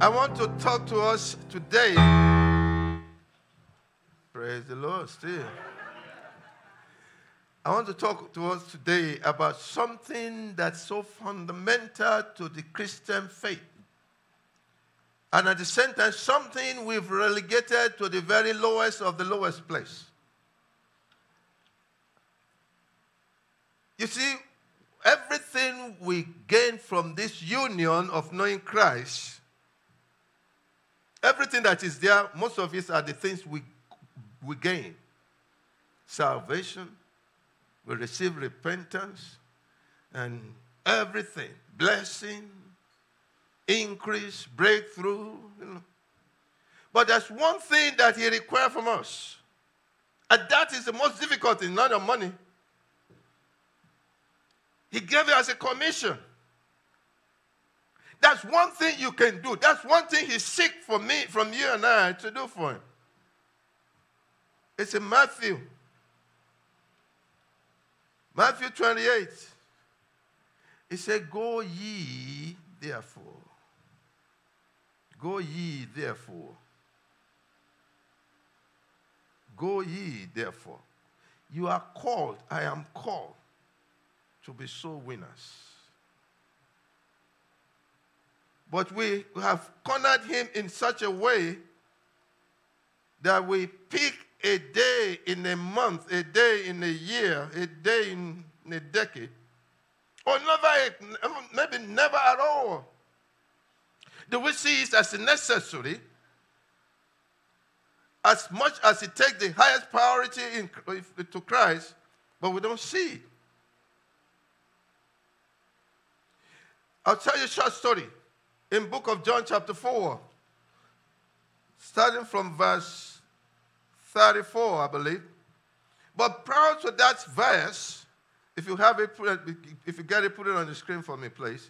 I want to talk to us today. Praise the Lord still. I want to talk to us today about something that's so fundamental to the Christian faith. And at the same time, something we've relegated to the very lowest of the lowest place. You see, everything we gain from this union of knowing Christ, everything that is there, most of it are the things we gain. Salvation, we receive repentance, and everything. Blessing, increase, breakthrough. But there's one thing that he requires from us. And that is the most difficult thing, not the money. He gave it as a commission. That's one thing you can do. That's one thing he seeks from me, from you and I to do for him. It's in Matthew 28. He said, go ye therefore. Go ye therefore. Go ye therefore. You are called, I am called, to be soul winners. But we have cornered him in such a way that we pick a day in a month, a day in a year, a day in a decade, or maybe never at all. Do we see it as necessary, as much as it takes the highest priority to Christ, but we don't see it? I'll tell you a short story. In book of John chapter 4, starting from verse 34, I believe. But prior to that verse, if you have it, if you get it, put it on the screen for me, please.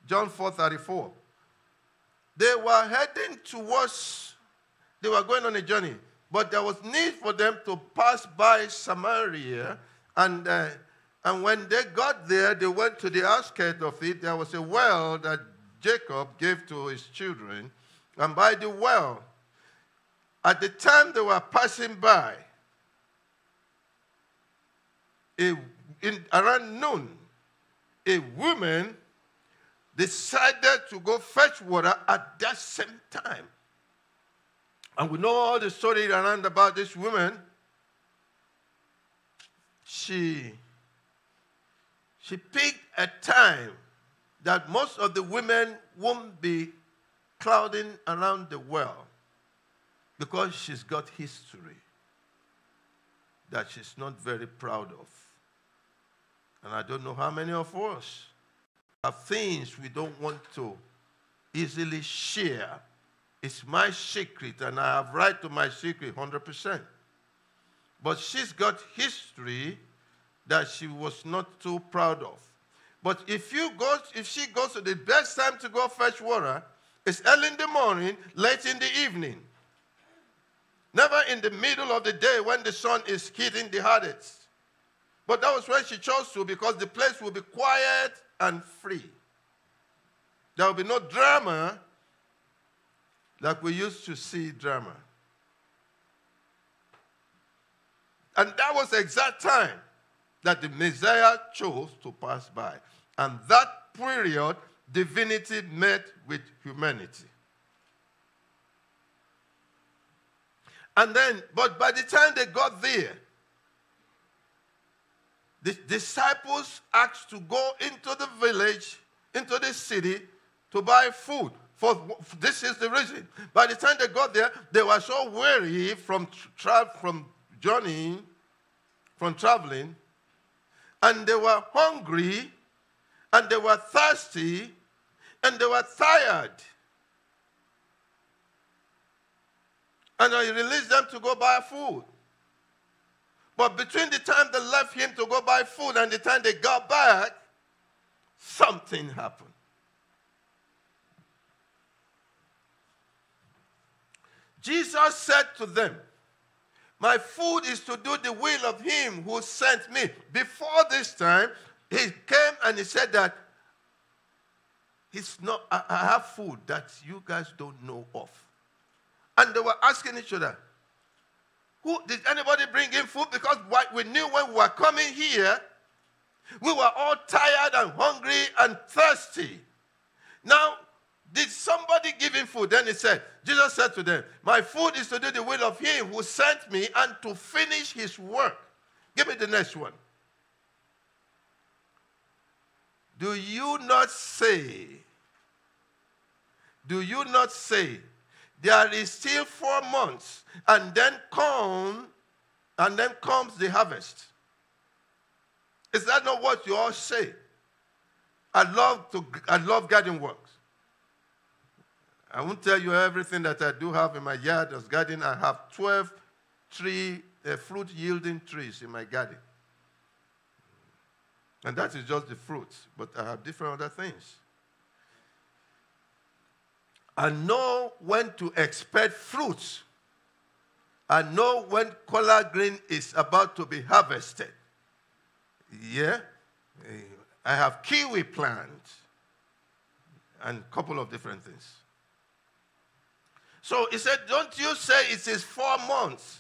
John 4:34. They were heading towards, they were going on a journey, but there was need for them to pass by Samaria, and when they got there, they went to the outskirts of it. There was a well that Jacob gave to his children, and by the well, at the time they were passing by, around noon, a woman decided to go fetch water at that same time. And we know all the story around about this woman. She picked a time that most of the women won't be crowding around the well, because she's got history that she's not very proud of. And I don't know how many of us have things we don't want to easily share. It's my secret, and I have right to my secret 100%. But she's got history that she was not too proud of. But if she goes to the best time to go fetch water, it's early in the morning, late in the evening. Never in the middle of the day when the sun is hitting the hardest. But that was when she chose to, because the place will be quiet and free. There will be no drama like we used to see drama. And that was the exact time that the Messiah chose to pass by. And that period, divinity met with humanity. And then, but by the time they got there, the disciples asked to go into the village, into the city, to buy food. For this is the reason. By the time they got there, they were so weary from journeying, from traveling, and they were hungry, and they were thirsty, and they were tired. And I released them to go buy food. But between the time they left him to go buy food and the time they got back, something happened. Jesus said to them, my food is to do the will of him who sent me. Before this time, he came and he said that it's not, I have food that you guys don't know of. And they were asking each other, did anybody bring in food? Because we knew when we were coming here, we were all tired and hungry and thirsty. Now, did somebody give him food? Then Jesus said to them, my food is to do the will of him who sent me and to finish his work. Give me the next one. Do you not say, there is still 4 months, and then comes the harvest? Is that not what you all say? I love garden works. I won't tell you everything that I do have in my yard as garden. I have 12 fruit-yielding trees in my garden. And that is just the fruits, but I have different other things. I know when to expect fruits. I know when collard green is about to be harvested. Yeah? I have kiwi plants and a couple of different things. So he said, don't you say it is 4 months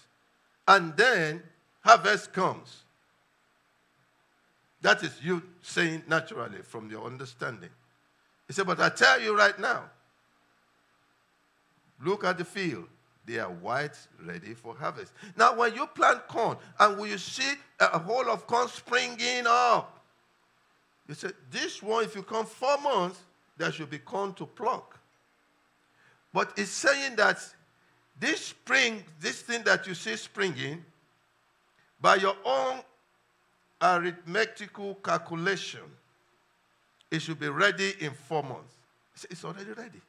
and then harvest comes. That is you saying naturally from your understanding. He said, but I tell you right now, look at the field. They are white, ready for harvest. Now, when you plant corn and when you see a whole of corn springing up, you say, this one, if you come 4 months, there should be corn to pluck. But it's saying that this spring, this thing that you see springing, by your own arithmetical calculation, it should be ready in 4 months. It's already ready.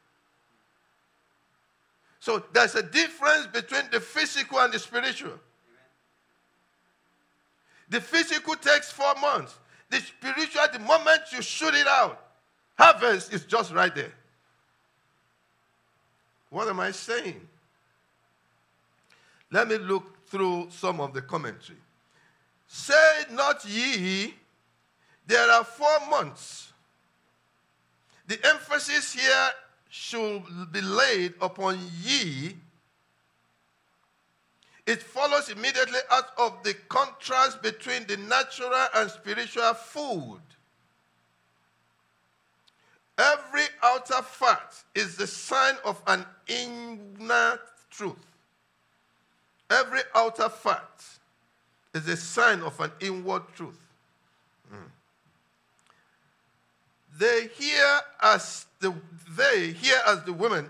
So there's a difference between the physical and the spiritual. Amen. The physical takes 4 months. The spiritual, the moment you shoot it out, harvest is just right there. What am I saying? Let me look through some of the commentary. Say not ye, there are 4 months. The emphasis here should be laid upon ye. It follows immediately out of the contrast between the natural and spiritual food. Every outer fact is the sign of an inner truth. Every outer fact is a sign of an inward truth. They hear as the women,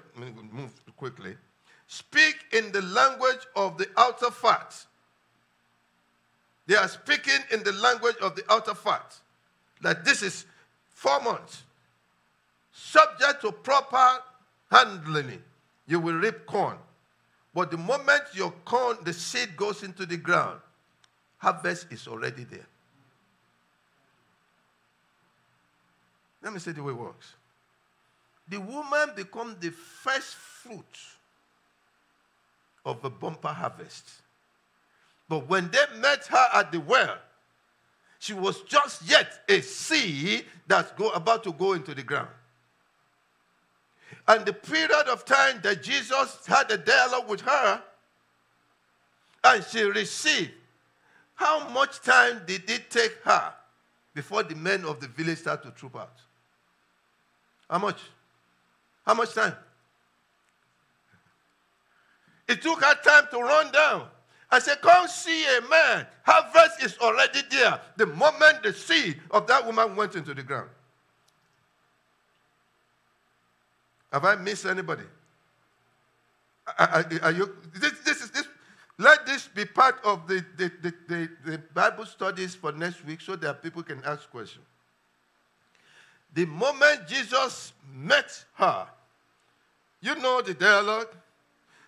move quickly, speak in the language of the outer fact. They are speaking in the language of the outer fact. That this is 4 months. Subject to proper handling, you will reap corn. But the moment your corn, the seed goes into the ground, harvest is already there. Let me say the way it works. The woman becomes the first fruit of a bumper harvest. But when they met her at the well, she was just yet a seed that's about to go into the ground. And the period of time that Jesus had a dialogue with her and she received, how much time did it take her before the men of the village started to troop out? How much? How much time? It took her time to run down and say, come see a man. Harvest is already there. The moment the seed of that woman went into the ground. Have I missed anybody? Are you? Let this be part of the Bible studies for next week so that people can ask questions. The moment Jesus met her, you know the dialogue.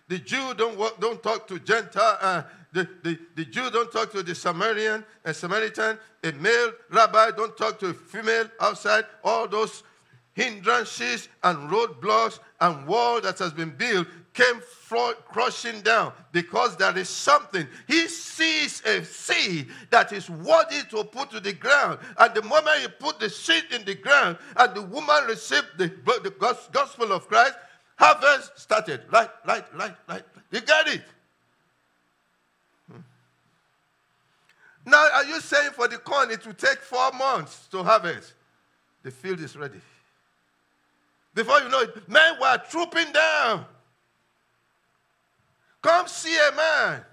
The Jew don't talk to Gentile. The Jew don't talk to the Samaritan. A male rabbi don't talk to a female outside. All those hindrances and roadblocks and wall that has been built came crushing down because there is something. He sees a seed that is worthy to put to the ground. And the moment he put the seed in the ground and the woman received the gospel of Christ, harvest started. Right. You get it? Now, are you saying for the corn it will take 4 months to harvest? The field is ready. Before you know it, men were trooping down. Come see a man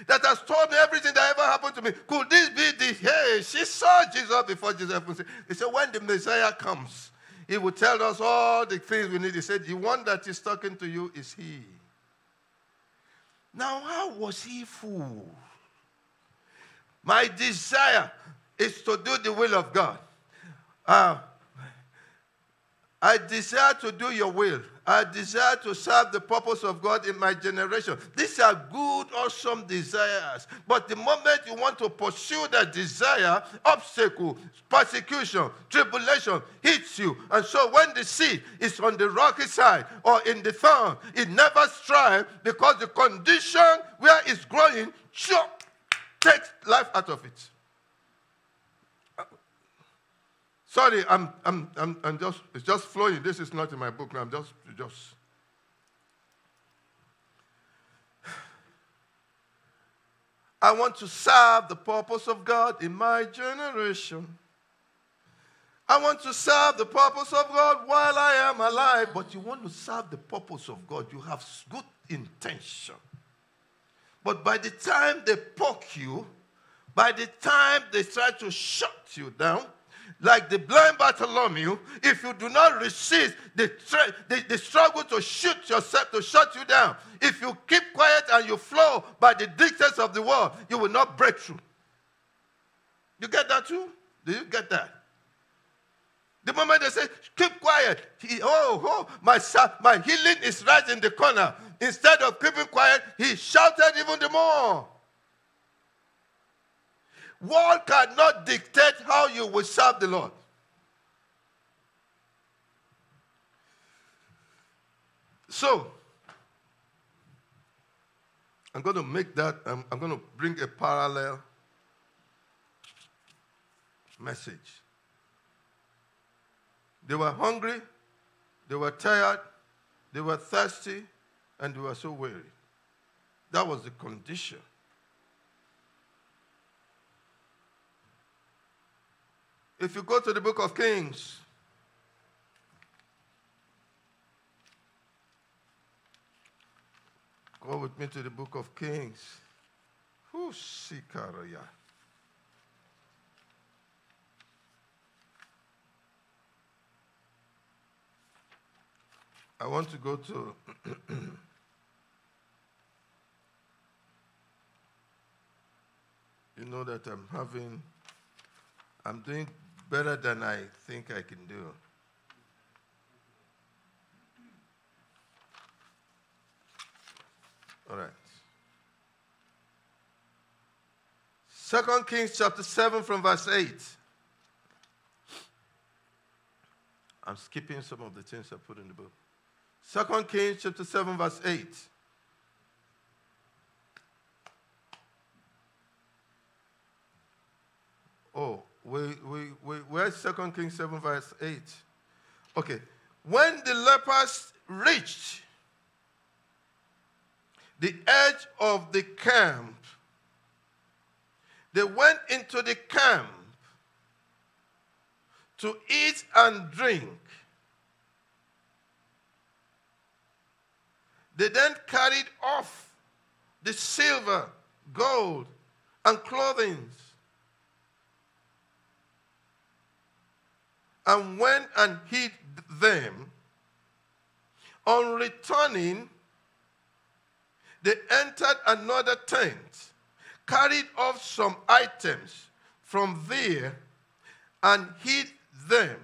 that has told me everything that ever happened to me. Could this be the, hey, she saw Jesus before Jesus. He said, when the Messiah comes, he will tell us all the things we need. He said, the one that is talking to you is he. Now, how was he fooled? My desire is to do the will of God. I desire to do your will. I desire to serve the purpose of God in my generation. These are good, awesome desires. But the moment you want to pursue that desire, obstacle, persecution, tribulation hits you. And so when the seed is on the rocky side or in the thorn, it never strives because the condition where it's growing takes life out of it. Sorry, it's just flowing. This is not in my book now. I'm just. I want to serve the purpose of God in my generation. I want to serve the purpose of God while I am alive. But you want to serve the purpose of God. You have good intention. But by the time they poke you, by the time they try to shut you down, like the blind Bartholomew, if you do not resist the struggle to shoot yourself, to shut you down, if you keep quiet and you flow by the dictates of the world, you will not break through. You get that too? Do you get that? The moment they say, keep quiet, my healing is right in the corner. Instead of keeping quiet, he shouted even the more. World cannot dictate how you will serve the Lord. So, I'm going to make that, I'm going to bring a parallel message. They were hungry, they were tired, they were thirsty, and they were so weary. That was the condition. If you go to the book of Kings, go with me to the book of Kings. I want to go to you know that I'm doing better than I think I can do. All right. 2 Kings chapter 7 from verse 8. I'm skipping some of the things I put in the book. 2 Kings chapter 7 verse 8. Oh, where's 2 Kings 7 verse 8? Okay. When the lepers reached the edge of the camp, they went into the camp to eat and drink. They then carried off the silver, gold, and clothing, and went and hid them. On returning, they entered another tent, carried off some items from there, and hid them.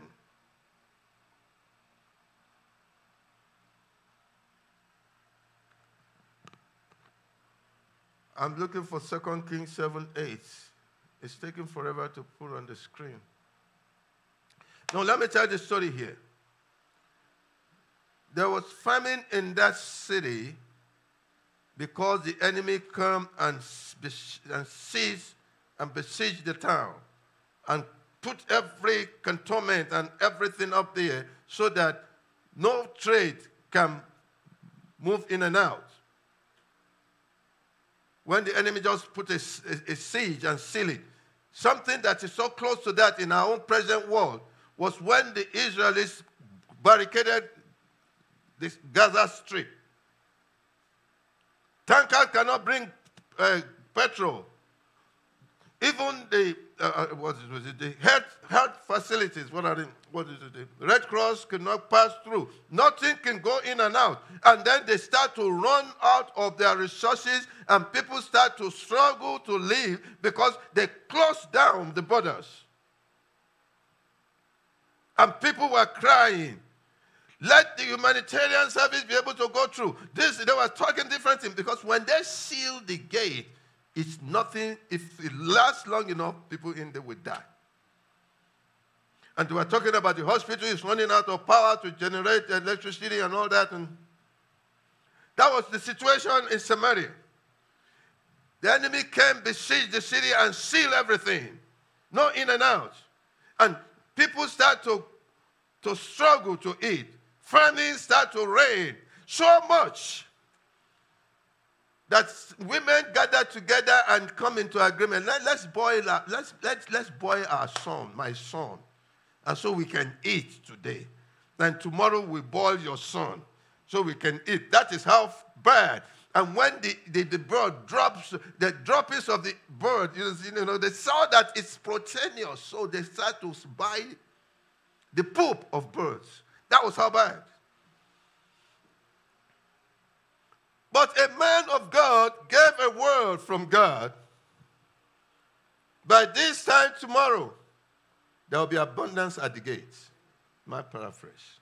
I'm looking for 2 Kings 7:8. It's taking forever to put on the screen. No, let me tell the story here. there was famine in that city because the enemy came and seized and besieged the town and put every cantonment and everything up there so that no trade can move in and out. When the enemy just put a siege and seal it, something that is so close to that in our own present world was when the Israelis barricaded this Gaza Strip. Tankers cannot bring petrol. Even the the health facilities, the Red Cross cannot pass through. Nothing can go in and out. And then they start to run out of their resources, and people start to struggle to live because they closed down the borders. And people were crying. Let the humanitarian service be able to go through. They were talking different things because when they seal the gate, it's nothing. If it lasts long enough, people in there will die. And they were talking about the hospital is running out of power to generate electricity and all that. And that was the situation in Samaria. The enemy came, besieged the city, and sealed everything. No in and out. And people start to struggle to eat. Famine start to reign so much that women gather together and come into agreement. Let's boil our son, my son, and so we can eat today. Then tomorrow we boil your son so we can eat. That is how bad. And when the bird drops, the droppings of the bird, they saw that it's proteinous, so they start to buy the poop of birds. That was how bad. But a man of God gave a word from God. By this time tomorrow, there will be abundance at the gates. My paraphrase.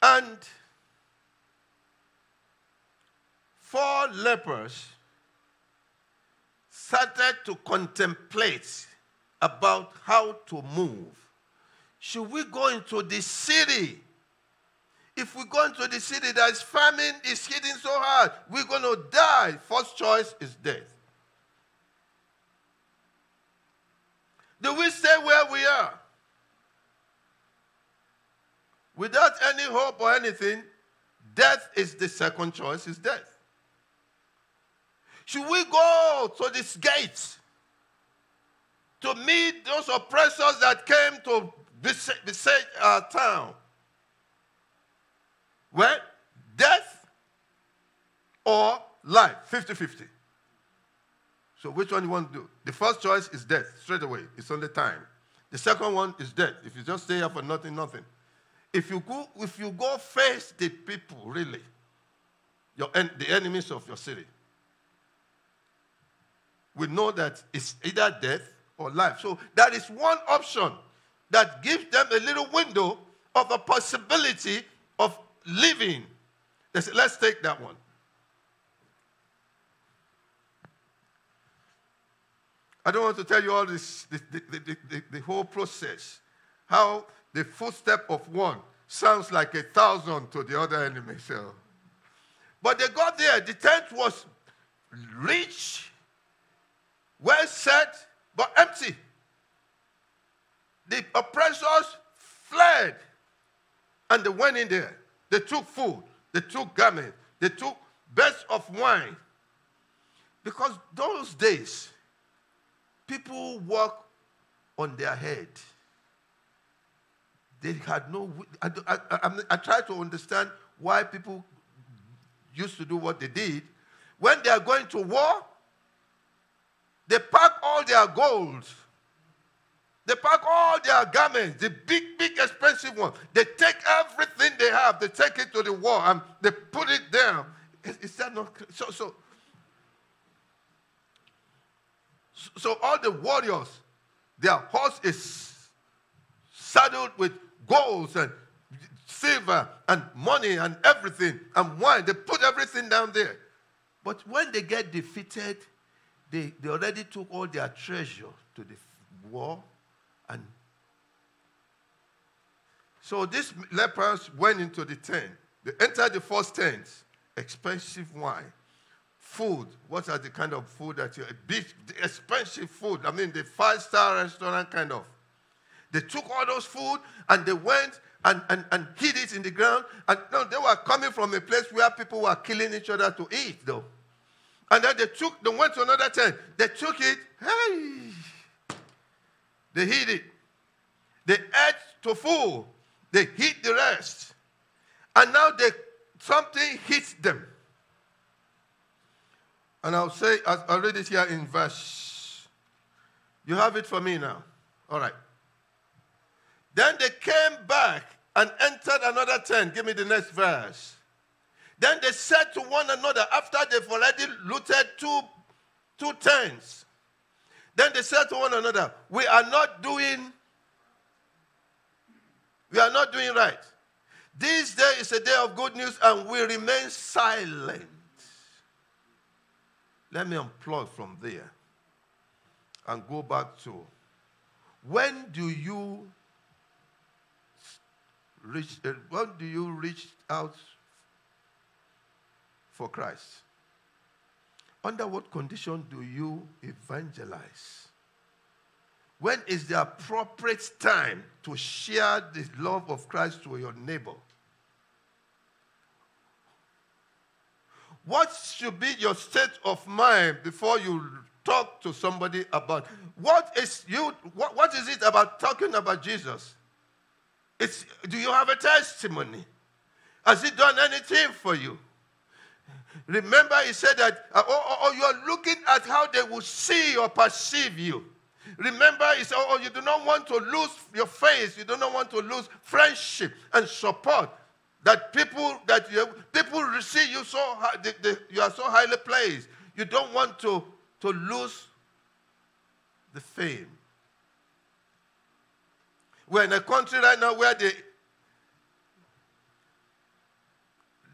And 4 lepers started to contemplate about how to move. Should we go into the city? If we go into the city, there is famine, is hitting so hard, we're going to die. First choice is death. Do we stay where we are? Without any hope or anything, death is the second choice, is death. Should we go to this gate to meet those oppressors that came to besiege our town? Well, death or life, 50-50. So which one you want to do? The first choice is death, straight away. It's only time. The second one is death. If you just stay here for nothing. If you go face the people, really, the enemies of your city, we know that it's either death or life. So that is one option that gives them a little window of a possibility of living. They say, let's take that one. I don't want to tell you all this, the whole process. How the footstep of one sounds like 1,000 to the other enemy. So. But they got there. The tent was rich, well set, but empty. The oppressors fled. And they went in there. They took food. They took garments. They took beds of wine. Because those days, people walk on their head. They had no... I try to understand why people used to do what they did. When they are going to war, they pack all their gold. They pack all their garments, the big, expensive ones. They take everything they have. They take it to the war and they put it down. Is that not... So all the warriors, their horse is saddled with golds and silver and money and everything and wine. They put everything down there. But when they get defeated, they already took all their treasure to the war. And So these lepers went into the tent. They entered the first tent. Expensive wine. Food. What are the kind of food that you eat? Expensive food. I mean, the 5-star restaurant kind of. They took all those food and they went and hid it in the ground. And no, they were coming from a place where people were killing each other to eat, though. And then they went to another tent. They took it. Hey! They hid it. They ate to full. They hid the rest. And now something hit them. And I'll read it here in verse. You have it for me now. All right. Then they came back and entered another tent. Give me the next verse. Then they said to one another, after they've already looted two tents, then they said to one another, we are not doing right. This day is a day of good news and we remain silent. Let me unplug from there and go back to, when do you reach out for Christ? Under what condition do you evangelize? When is the appropriate time to share the love of Christ to your neighbor? What should be your state of mind before you talk to somebody about what is it about talking about Jesus? Do you have a testimony? Has he done anything for you? Remember, he said that, you are looking at how they will see or perceive you. Remember, he said, you do not want to lose your faith. You do not want to lose friendship and support. That people receive you so high, you are so highly placed. You don't want to lose the fame. We're in a country right now where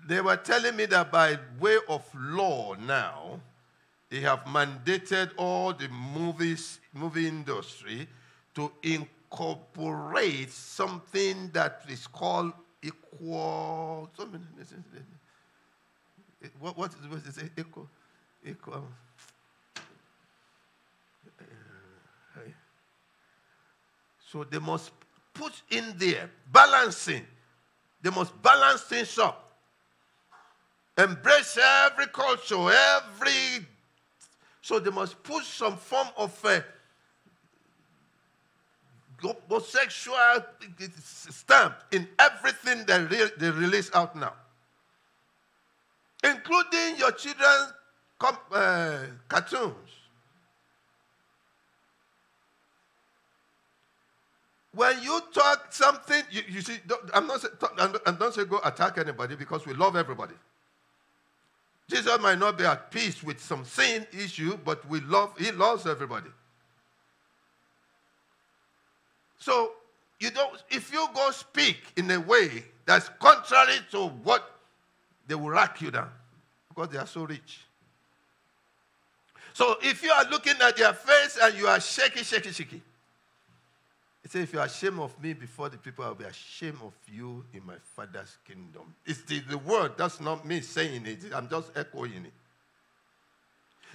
they were telling me that by way of law now, they have mandated all the movie industry to incorporate something that is called equal. What is it? Equal. So they must put in there balancing. They must balance things up. Embrace every culture, so they must put some form of homosexual stamp in everything they release out now, including your children's cartoons. When you talk something, you see, I'm not saying go attack anybody because we love everybody. Jesus might not be at peace with some sin issue, but he loves everybody. So, if you go speak in a way that's contrary to what, they will rack you down because they are so rich. So, if you are looking at their face and you are shaky, it says, if you are ashamed of me before the people, I will be ashamed of you in my Father's kingdom. It's the word. That's not me saying it. I'm just echoing it.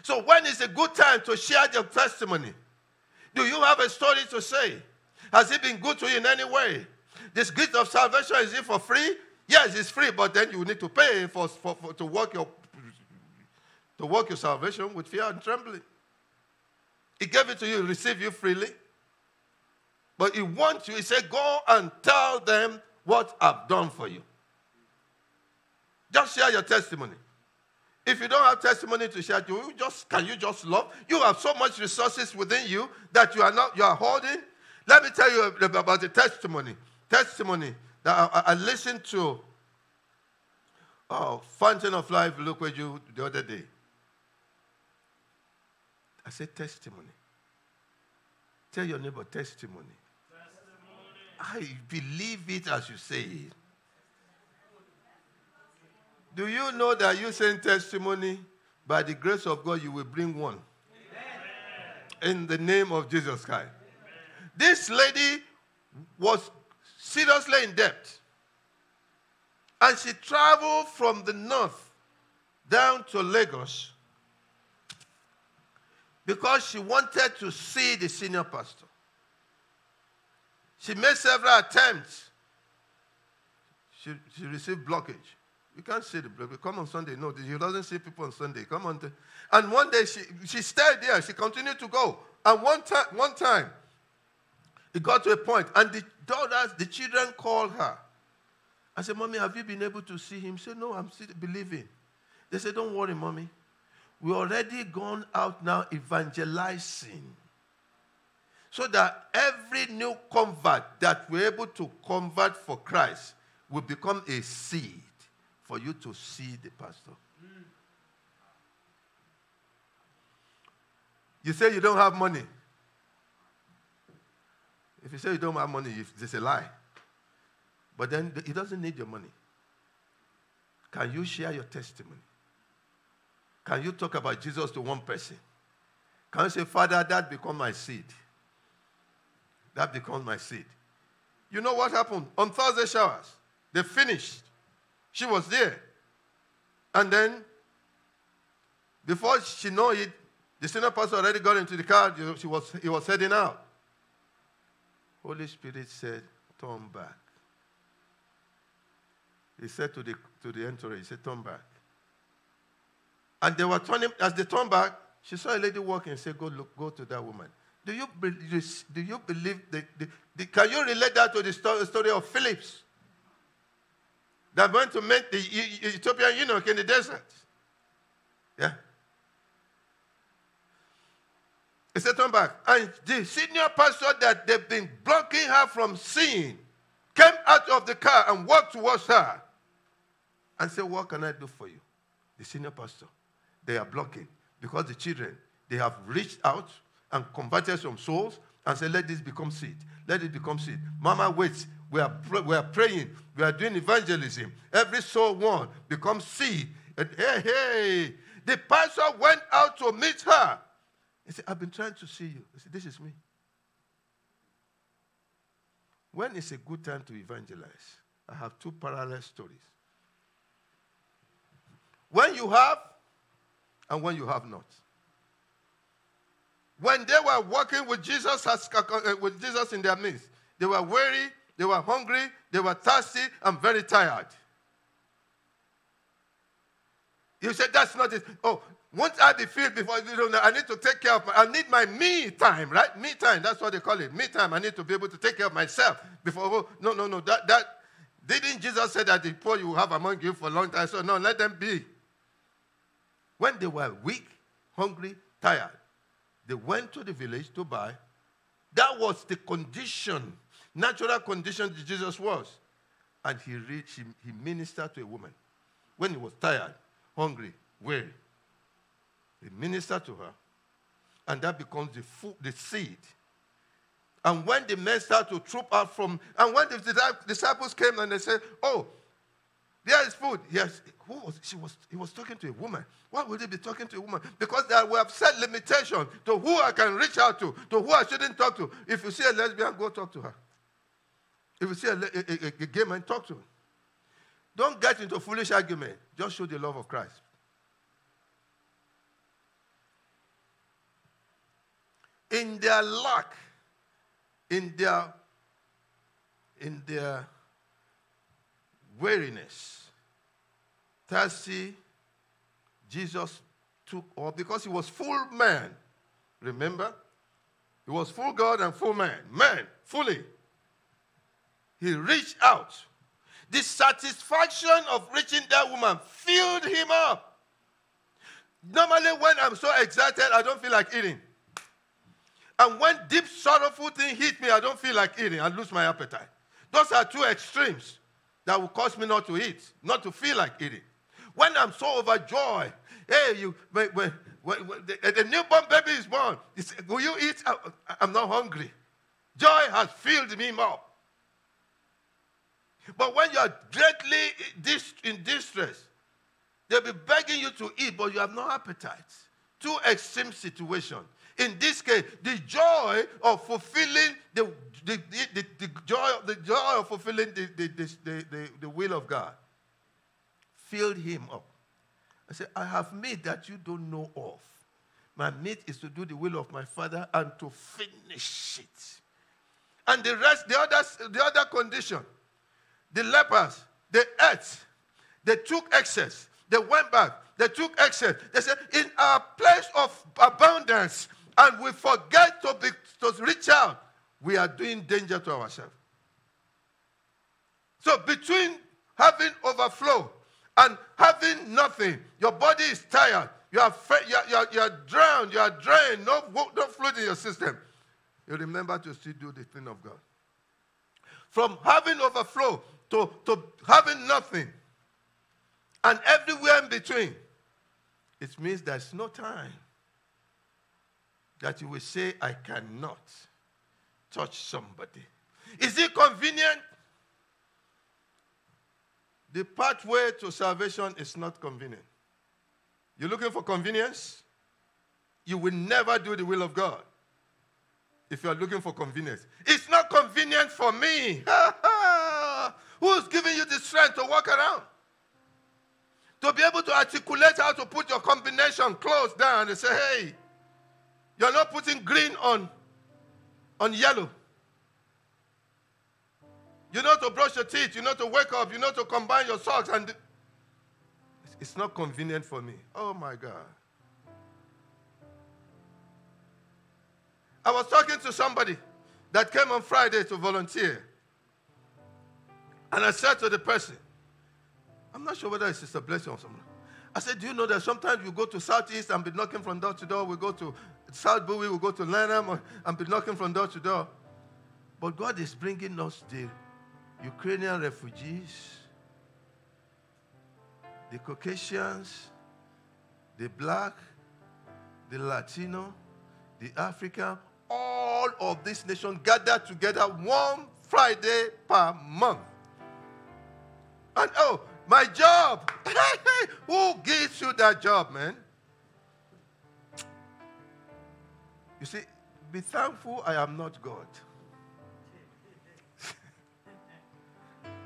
So when is a good time to share your testimony? Do you have a story to say? Has it been good to you in any way? This gift of salvation, is it for free? Yes, it's free, but then you need to pay to work your salvation with fear and trembling. He gave it to you, receive you freely. But he wants you, he said, go and tell them what I've done for you. Just share your testimony. If you don't have testimony to share, can you just love? You have so much resources within you that you are holding. Let me tell you about the testimony. Testimony that I listened to Fountain of Life, look with you the other day. I said testimony. Tell your neighbor testimony. I believe it as you say it. Do you know that you saying testimony, by the grace of God, you will bring one? Amen. In the name of Jesus Christ. Amen. This lady was seriously in debt. And she traveled from the north down to Lagos because she wanted to see the senior pastor. She made several attempts. She received blockage. You can't see the blockage. Come on Sunday. No, she doesn't see people on Sunday. Come on. And one day she stayed there. She continued to go. And one time, it got to a point, and the children called her. I said, Mommy, have you been able to see him? She said, no, I'm still believing. They said, don't worry, Mommy. We already gone out now evangelizing. So that every new convert that we're able to convert for Christ will become a seed for you to see the pastor. You say you don't have money. If you say you don't have money, it's a lie. But then he doesn't need your money. Can you share your testimony? Can you talk about Jesus to one person? Can you say, Father, that become my seed? That becomes my seed. You know what happened? On Thursday showers, they finished. She was there. And then, before she knew it, the senior pastor already got into the car. He was heading out. Holy Spirit said, turn back. He said to the entourage, he said, turn back. And they were turning, as they turned back, she saw a lady walking and said, go to that woman. Do you believe, can you relate that to the story of Phillips? That went to meet the Ethiopian eunuch in the desert. Yeah. He said, turn back. And the senior pastor that they've been blocking her from seeing came out of the car and walked towards her and said, what can I do for you? The senior pastor, they are blocking because the children, they have reached out and converted some souls and said, let this become seed. Let it become seed. Mama, wait. We are praying. We are doing evangelism. Every soul won becomes seed. And hey, the pastor went out to meet her. He said, I've been trying to see you. He said, this is me. When is a good time to evangelize? I have two parallel stories. When you have and when you have not. When they were walking with Jesus in their midst, they were weary, they were hungry, they were thirsty, and very tired. You said, that's not it. Oh, won't I be filled before I need to take care of I need my me time, right? Me time, that's what they call it. Me time, I need to be able to take care of myself before. No. That didn't Jesus say that the poor you will have among you for a long time? So no, let them be. When they were weak, hungry, tired, they went to the village to buy. That was the condition, natural condition that Jesus was. And he ministered to a woman. When he was tired, hungry, weary, he ministered to her. And that becomes the seed. And when the men started to troop out from, and when the disciples came and they said, oh, there is food. Yes. He was talking to a woman. Why would he be talking to a woman? Because there were set limitations to who I can reach out to who I shouldn't talk to. If you see a lesbian, go talk to her. If you see a gay man, talk to him. Don't get into foolish argument. Just show the love of Christ. In their lack, in their weariness, thirsty, Jesus took off because he was full man. Remember? He was full God and full man. Man, fully. He reached out. The satisfaction of reaching that woman filled him up. Normally when I'm so excited, I don't feel like eating. And when deep sorrowful thing hit me, I don't feel like eating. I lose my appetite. Those are two extremes that will cause me not to eat, not to feel like eating. When I'm so overjoyed, hey, when the newborn baby is born, will you eat? I'm not hungry. Joy has filled me up. But when you are greatly in distress, they'll be begging you to eat, but you have no appetite. Two extreme situations. In this case, the joy of fulfilling the joy of fulfilling the will of God filled him up. I said, I have meat that you don't know of. My meat is to do the will of my Father and to finish it. And the rest, the other condition, the lepers, they ate. They took excess. They went back. They took excess. They said, in our place of abundance, and we forget to reach out, we are doing danger to ourselves. So between having overflow and having nothing, your body is tired. You are drowned. You are drained. No fluid in your system. You remember to still do the thing of God. From having overflow to having nothing, and everywhere in between, it means there's no time that you will say, I cannot touch somebody. Is it convenient? The pathway to salvation is not convenient. You're looking for convenience? You will never do the will of God if you're looking for convenience. It's not convenient for me. Who's giving you the strength to walk around? To be able to articulate how to put your combination close down and say, hey, you're not putting green on yellow. You know to brush your teeth. You know to wake up. You know to combine your socks. And it's not convenient for me. Oh, my God. I was talking to somebody that came on Friday to volunteer. And I said to the person, I'm not sure whether it's Sister Blessing or something. I said, do you know that sometimes you go to Southeast and be knocking from door to door? We go to South Bowie, we go to Lanham and be knocking from door to door. But God is bringing us the Ukrainian refugees, the Caucasians, the Black, the Latino, the African, all of these nations gathered together one Friday per month. And oh, my job. Who gives you that job, man? You see, be thankful I am not God.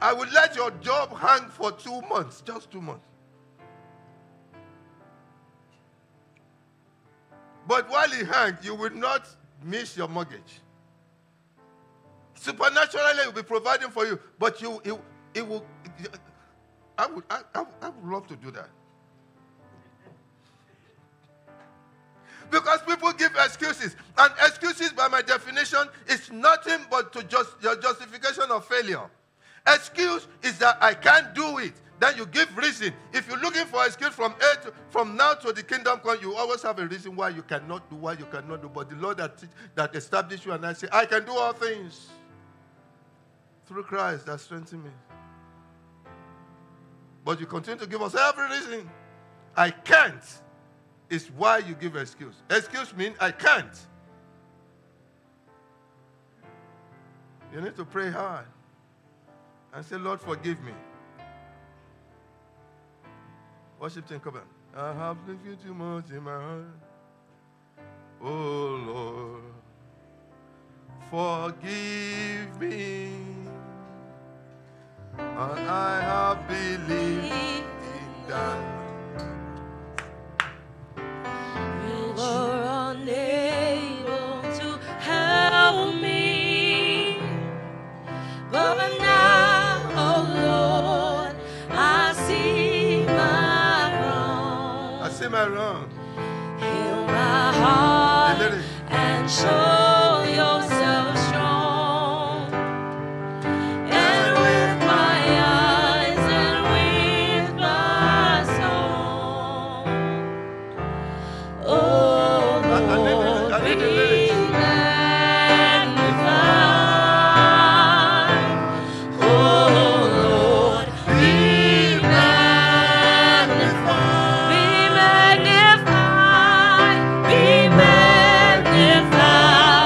I will let your job hang for 2 months, just 2 months. But while it hangs, you will not miss your mortgage. Supernaturally, it will be providing for you, but it will. I would love to do that. Because people give excuses. And excuses, by my definition, is nothing but your justification of failure. Excuse is that I can't do it. Then you give reason. If you're looking for excuse from now to the kingdom come, you always have a reason why you cannot do what you cannot do. But the Lord that established you and I say, I can do all things through Christ that strengthens me. But you continue to give us every reason. I can't is why you give excuse. Excuse means I can't. You need to pray hard and say, Lord, forgive me. Worship team, come on. I have lived you too much in my heart. Oh, Lord, forgive me. And I have believed in that. You were unable to help me, but now, oh Lord, I see my wrong. I see my wrong. Heal my heart and show yourself strong. And with my eyes and with my song, oh Lord, be magnified. Oh Lord, be magnified. Be magnified. Be magnified.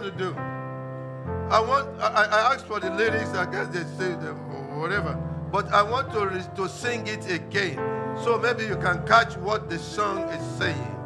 going to do? I asked for the lyrics. I guess they say them or whatever. But I want to sing it again. So maybe you can catch what the song is saying.